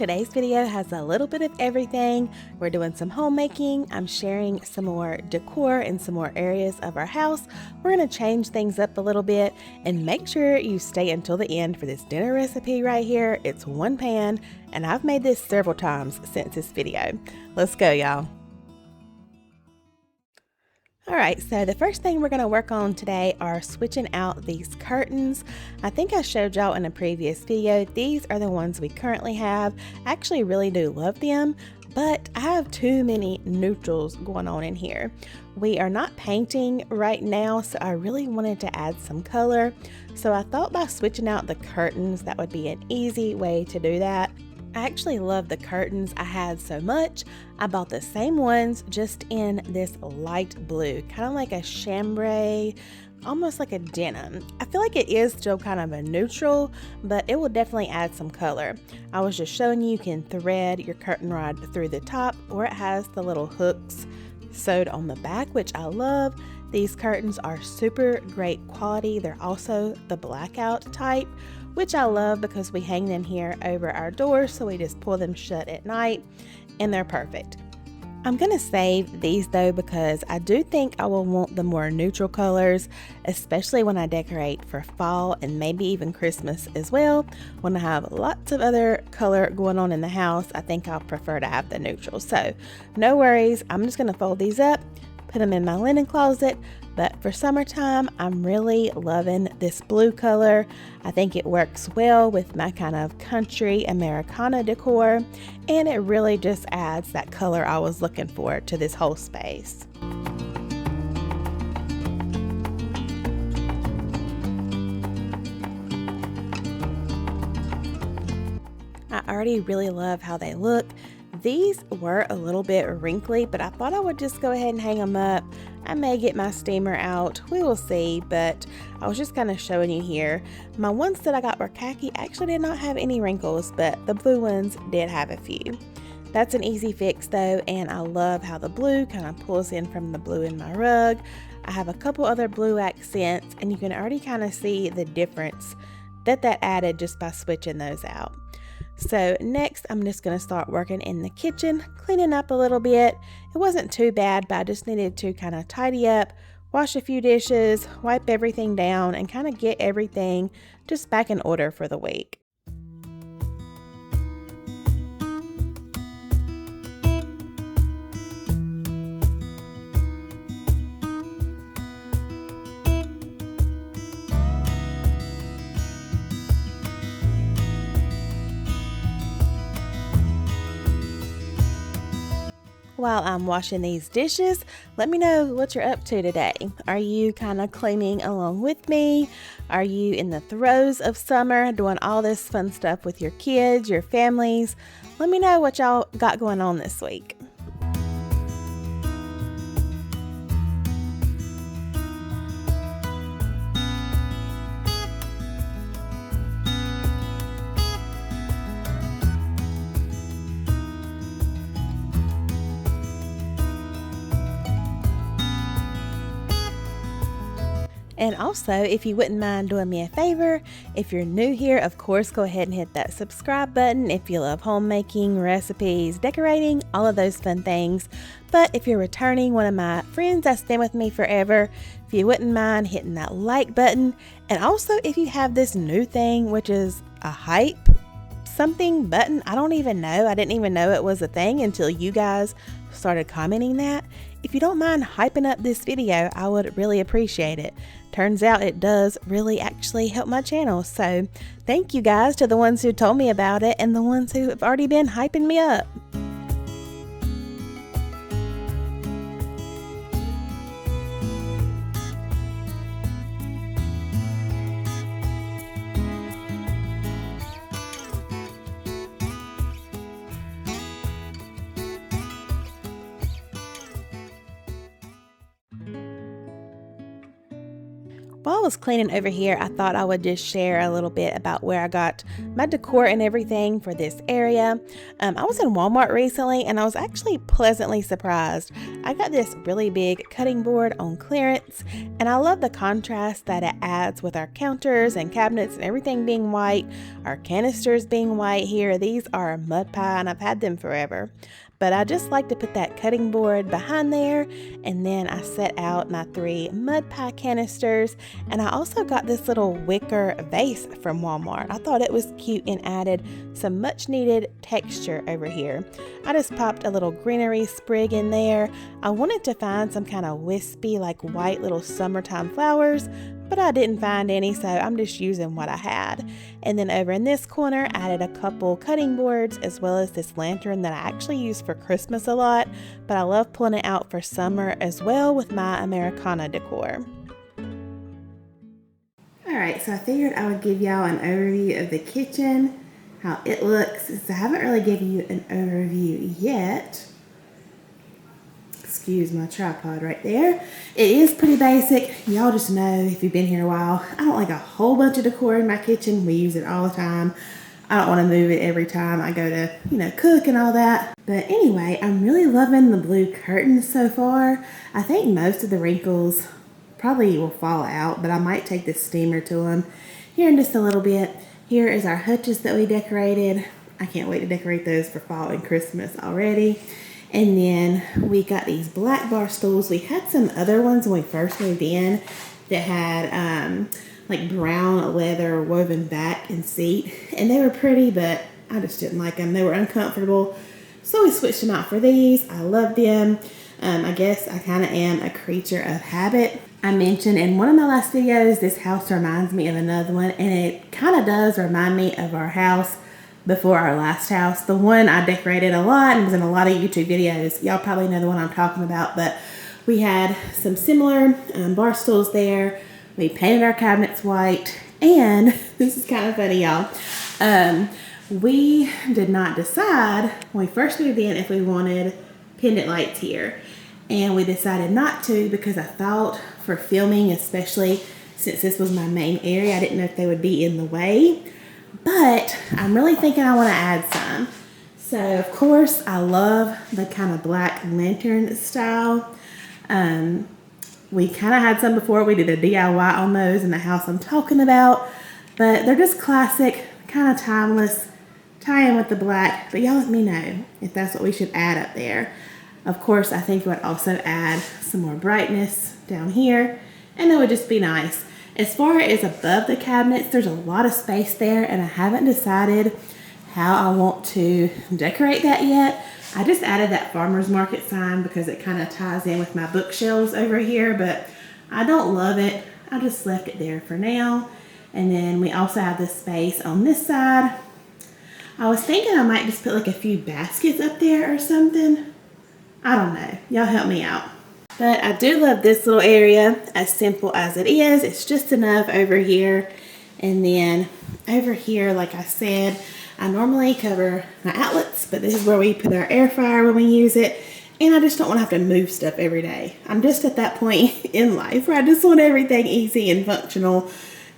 Today's video has a little bit of everything. We're doing some homemaking. I'm sharing some more decor in some more areas of our house. We're going to change things up a little bit and make sure you stay until the end for this dinner recipe right here. It's one pan and I've made this several times since this video. Let's go, y'all. Alright, so the first thing we're going to work on today are switching out these curtains. I think I showed y'all in a previous video. These are the ones we currently have. I actually really do love them, but I have too many neutrals going on in here. We are not painting right now, so I really wanted to add some color. So I thought by switching out the curtains, that would be an easy way to do that. I actually love the curtains I had so much. I bought the same ones just in this light blue, kind of like a chambray, almost like a denim. I feel like it is still kind of a neutral, but it will definitely add some color. I was just showing you can thread your curtain rod through the top, or it has the little hooks sewed on the back, which I love. These curtains are super great quality. They're also the blackout type, which I love because we hang them here over our doors, so we just pull them shut at night and they're perfect. I'm going to save these though because I do think I will want the more neutral colors, especially when I decorate for fall and maybe even Christmas as well. When I have lots of other color going on in the house, I think I'll prefer to have the neutral. So no worries, I'm just going to fold these up, put them in my linen closet. But for summertime, I'm really loving this blue color. I think it works well with my kind of country Americana decor, and it really just adds that color I was looking for to this whole space. I already really love how they look. These were a little bit wrinkly, but I thought I would just go ahead and hang them up. I may get my steamer out, we will see, but I was just kind of showing you here. My ones that I got were khaki actually did not have any wrinkles, but the blue ones did have a few. That's an easy fix though, and I love how the blue kind of pulls in from the blue in my rug. I have a couple other blue accents, and you can already kind of see the difference that added just by switching those out. So next, I'm just going to start working in the kitchen, cleaning up a little bit. It wasn't too bad, but I just needed to kind of tidy up, wash a few dishes, wipe everything down, and kind of get everything just back in order for the week. While I'm washing these dishes, let me know what you're up to today. Are you kind of cleaning along with me? Are you in the throes of summer doing all this fun stuff with your kids, your families? Let me know what y'all got going on this week. And also, if you wouldn't mind doing me a favor, if you're new here, of course, go ahead and hit that subscribe button if you love homemaking, recipes, decorating, all of those fun things. But if you're returning, one of my friends that's been with me forever, if you wouldn't mind hitting that like button. And also, if you have this new thing, which is a hype something button, I don't even know. I didn't even know it was a thing until you guys started commenting that. If you don't mind hyping up this video, I would really appreciate it. Turns out it does really actually help my channel. So thank you guys to the ones who told me about it and the ones who have already been hyping me up. While I was cleaning over here, I thought I would just share a little bit about where I got my decor and everything for this area. I was in Walmart recently and I was actually pleasantly surprised. I got this really big cutting board on clearance, and I love the contrast that it adds with our counters and cabinets and everything being white, our canisters being white here. These are mud pie and I've had them forever. But I just like to put that cutting board behind there, and then I set out my 3 mud pie canisters, and I also got this little wicker vase from Walmart. I thought it was cute and added some much needed texture over here. I just popped a little greenery sprig in there. I wanted to find some kind of wispy, like white little summertime flowers, but I didn't find any, so I'm just using what I had. And then over in this corner, I added a couple cutting boards as well as this lantern that I actually use for Christmas a lot, but I love pulling it out for summer as well with my Americana decor. Alright, so I figured I would give y'all an overview of the kitchen, how it looks. So I haven't really given you an overview yet. Excuse my tripod right there. It is pretty basic. Y'all just know if you've been here a while, I don't like a whole bunch of decor in my kitchen. We use it all the time. I don't want to move it every time I go to, cook and all that. But anyway, I'm really loving the blue curtains so far. I think most of the wrinkles probably will fall out, but I might take the steamer to them here in just a little bit. Here is our hutches that we decorated. I can't wait to decorate those for fall and Christmas already. And then we got these black bar stools. We had some other ones when we first moved in that had like brown leather woven back and seat. And they were pretty, but I just didn't like them. They were uncomfortable. So we switched them out for these. I love them. I guess I kind of am a creature of habit. I mentioned in one of my last videos, this house reminds me of another one. And it kind of does remind me of our house before our last house. The one I decorated a lot and was in a lot of YouTube videos. Y'all probably know the one I'm talking about, but we had some similar bar stools there. We painted our cabinets white, and this is kind of funny, y'all. We did not decide when we first moved in if we wanted pendant lights here, and we decided not to because I thought for filming, especially since this was my main area, I didn't know if they would be in the way. But I'm really thinking I want to add some. So, of course, I love the kind of black lantern style. We kind of had some before. We did a DIY on those in the house I'm talking about. But they're just classic, kind of timeless, tie in with the black. But y'all let me know if that's what we should add up there. Of course, I think we would also add some more brightness down here. And that would just be nice. As far as above the cabinets, there's a lot of space there, and I haven't decided how I want to decorate that yet. I just added that farmer's market sign because it kind of ties in with my bookshelves over here, but I don't love it. I just left it there for now. And then we also have this space on this side. I was thinking I might just put like a few baskets up there or something. I don't know. Y'all help me out. But I do love this little area, as simple as it is. It's just enough over here. And then over here, like I said, I normally cover my outlets, but this is where we put our air fryer when we use it. And I just don't want to have to move stuff every day. I'm just at that point in life where I just want everything easy and functional,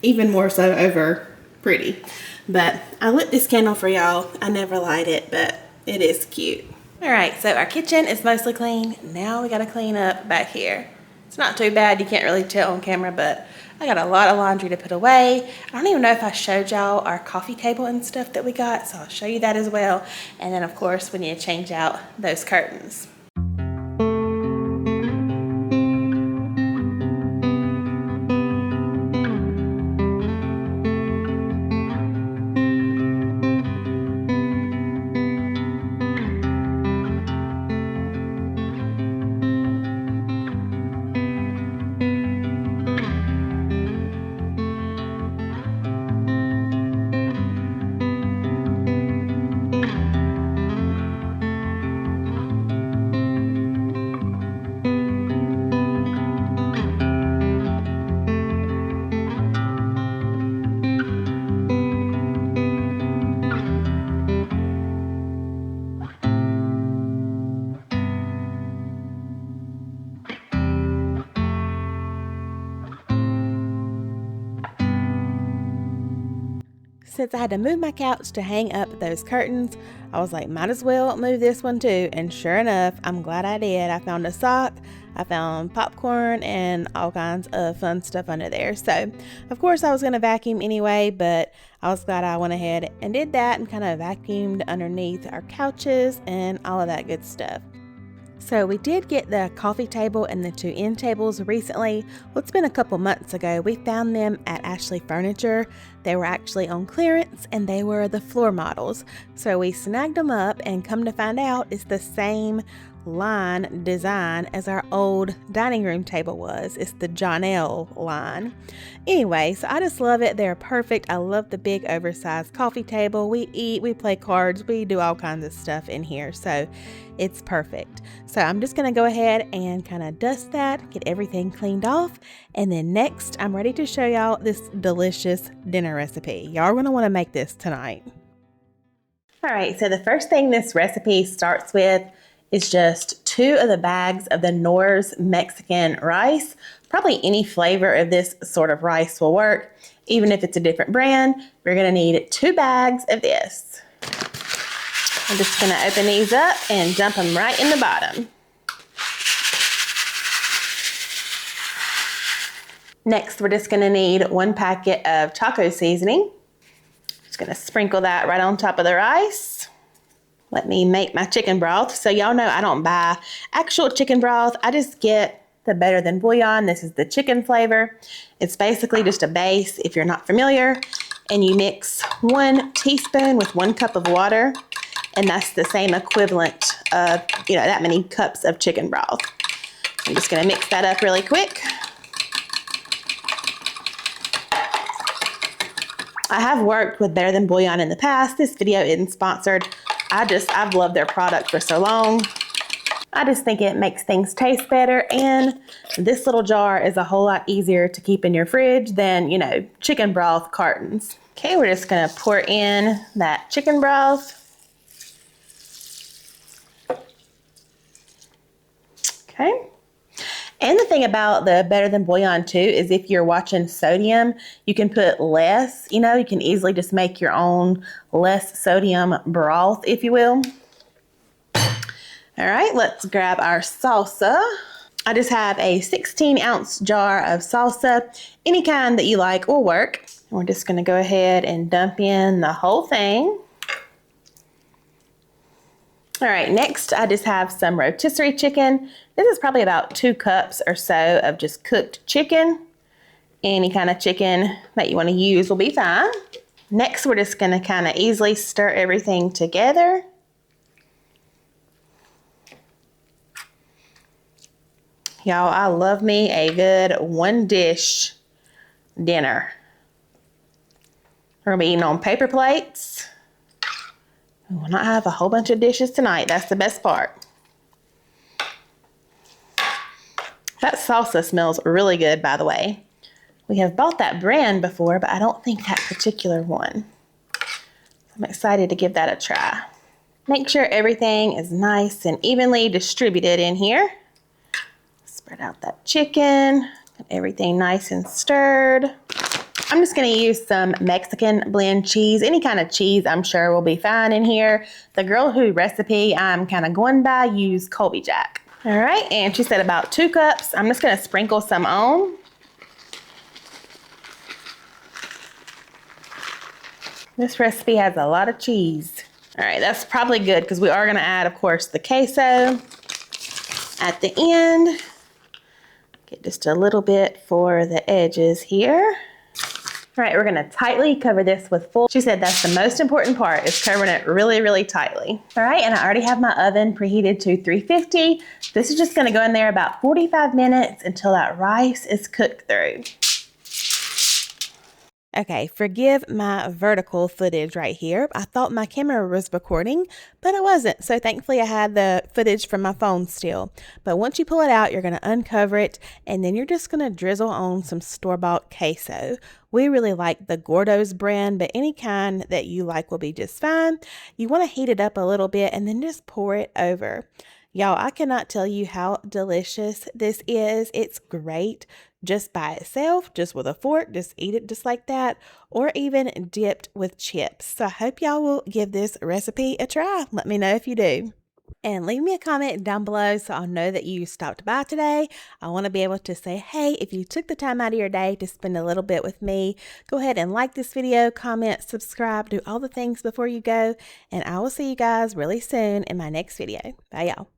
even more so over pretty. But I lit this candle for y'all. I never light it, but it is cute. All right, so our kitchen is mostly clean. Now we gotta clean up back here. It's not too bad, you can't really tell on camera, but I got a lot of laundry to put away. I don't even know if I showed y'all our coffee table and stuff that we got, so I'll show you that as well. And then of course, we need to change out those curtains. Since I had to move my couch to hang up those curtains, I was like, might as well move this one too. And sure enough, I'm glad I did. I found a sock, I found popcorn, and all kinds of fun stuff under there. So, of course, I was going to vacuum anyway, but I was glad I went ahead and did that and kind of vacuumed underneath our couches and all of that good stuff. So we did get the coffee table and the 2 end tables recently. Well, it's been a couple months ago. We found them at Ashley Furniture. They were actually on clearance and they were the floor models. So we snagged them up and come to find out it's the same line design as our old dining room table was. It's the Jonelle line. Anyway, so I just love it. They're perfect. I love the big oversized coffee table. We eat, we play cards, we do all kinds of stuff in here. So it's perfect. So I'm just going to go ahead and kind of dust that, get everything cleaned off. And then next, I'm ready to show y'all this delicious dinner recipe. Y'all are going to want to make this tonight. All right, so the first thing this recipe starts with is just 2 of the bags of the Knorr Mexican rice. Probably any flavor of this sort of rice will work. Even if it's a different brand, we're gonna need 2 bags of this. I'm just gonna open these up and dump them right in the bottom. Next, we're just gonna need 1 packet of taco seasoning. Just gonna sprinkle that right on top of the rice. Let me make my chicken broth. So y'all know I don't buy actual chicken broth. I just get the Better Than Bouillon. This is the chicken flavor. It's basically just a base if you're not familiar. And you mix 1 teaspoon with 1 cup of water. And that's the same equivalent of, that many cups of chicken broth. I'm just gonna mix that up really quick. I have worked with Better Than Bouillon in the past. This video isn't sponsored. I've loved their product for so long. I just think it makes things taste better, and this little jar is a whole lot easier to keep in your fridge than, chicken broth cartons. Okay, we're just gonna pour in that chicken broth. Okay. And the thing about the Better Than Bouillon too is if you're watching sodium, you can put less, you can easily just make your own less sodium broth, if you will. All right, let's grab our salsa. I just have a 16-ounce jar of salsa. Any kind that you like will work. We're just gonna go ahead and dump in the whole thing. All right, next I just have some rotisserie chicken. This is probably about 2 cups or so of just cooked chicken. Any kind of chicken that you want to use will be fine. Next, we're just going to kind of easily stir everything together. Y'all, I love me a good 1-dish dinner. We're going to be eating on paper plates. We will not have a whole bunch of dishes tonight. That's the best part. That salsa smells really good, by the way. We have bought that brand before, but I don't think that particular one. I'm excited to give that a try. Make sure everything is nice and evenly distributed in here. Spread out that chicken, get everything nice and stirred. I'm just going to use some Mexican blend cheese. Any kind of cheese I'm sure will be fine in here. The Girl Who recipe I'm kind of going by use Colby Jack. All right, and she said about 2 cups. I'm just going to sprinkle some on. This recipe has a lot of cheese. All right, that's probably good because we are going to add, of course, the queso at the end. Get just a little bit for the edges here. All right, we're gonna tightly cover this with foil. She said that's the most important part, is covering it really, really tightly. All right, and I already have my oven preheated to 350. This is just gonna go in there about 45 minutes until that rice is cooked through. Okay, forgive my vertical footage right here. I thought my camera was recording, but it wasn't. So thankfully I had the footage from my phone still. But once you pull it out, you're going to uncover it, and then you're just going to drizzle on some store-bought queso. We really like the Gordo's brand, but any kind that you like will be just fine. You want to heat it up a little bit and then just pour it over. Y'all, I cannot tell you how delicious this is. It's great just by itself, just with a fork, just eat it just like that, or even dipped with chips. So I hope y'all will give this recipe a try. Let me know if you do. And leave me a comment down below so I'll know that you stopped by today. I want to be able to say, hey, if you took the time out of your day to spend a little bit with me, go ahead and like this video, comment, subscribe, do all the things before you go. And I will see you guys really soon in my next video. Bye, y'all.